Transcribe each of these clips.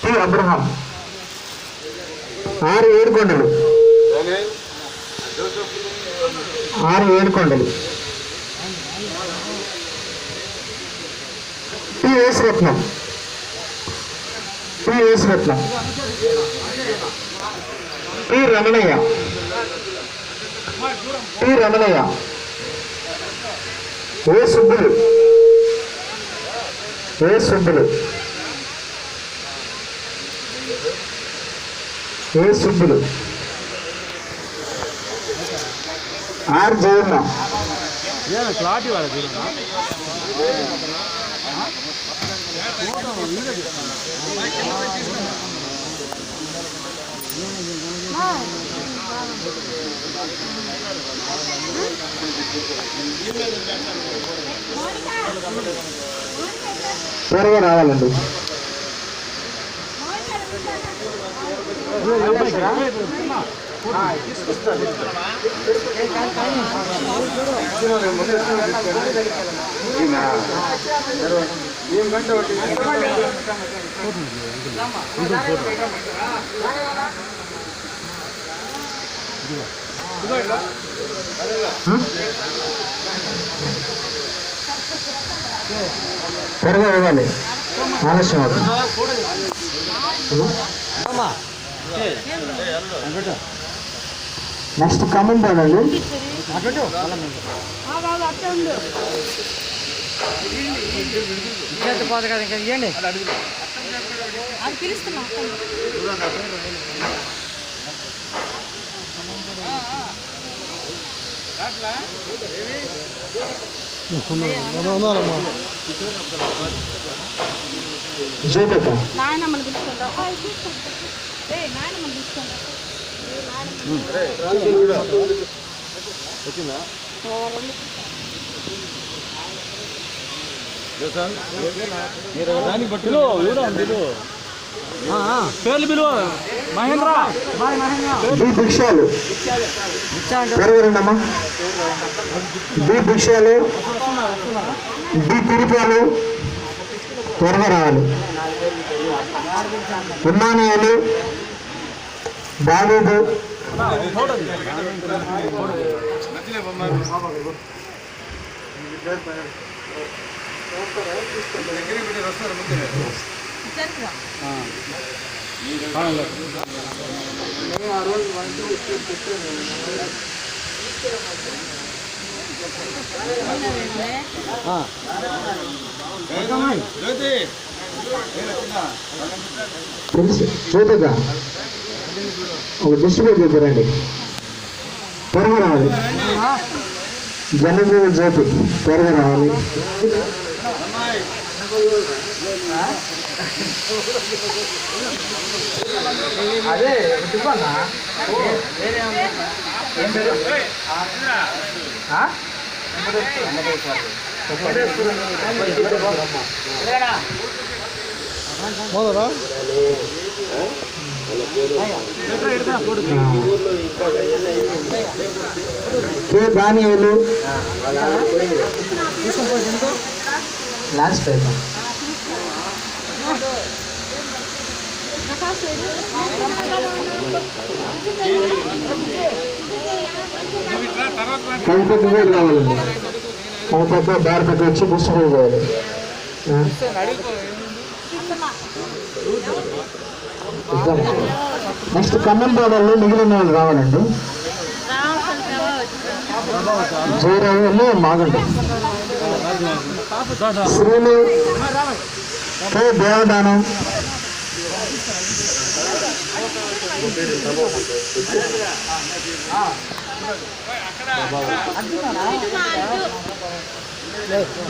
T Abraham. 6 Yedukondalu. 6 Yedukondalu. T Yesuratnam. T Yesuratnam. T Ramanaiah. T Ramanaiah. A Subbulu. A Subbulu. A Subbulu. R Jayamma. త్వరగా రావాలండి. త్వరగా ఇవ్వాలి, ఆలస్యం అవుతుంది. నెక్స్ట్ ఖమ్మం పోనండి. పేర్లు బిలువ మహేంద్ర భిక్షాలు పెరగరండమ్మా. బి భిక్షాలు, బి తిరుపాలు త్వరగా రావాలి. ఉమ్మానియాలు, దావీదు, తెలుసు చూద్దా ఒక డిస్ట్రిబ్యూట్ చెప్పారండి. త్వరగా రావాలి. జనజీవన జ్యోతి త్వరగా రావాలి. అదే దానియాలు లాస్ట్ టైం కవిత కూడా రావాలండి. కవిత భారతకు వచ్చి డిస్ట్రిబ్యూట్ చేయాలి. నెక్స్ట్ ఖమ్మం బోర్డర్లో మిగిలిన వాళ్ళు రావాలండి. జయరావు మాగండి. శ్రీలు కే దేవదానం,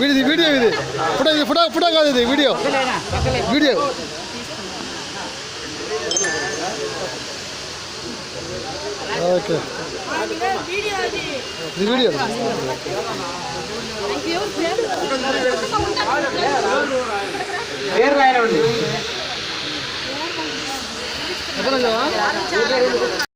వీడియో ఇది ఫోటో కాదు, ఇది వీడియో. ఓకే ఇది వీడియో. పేరు రాయండి.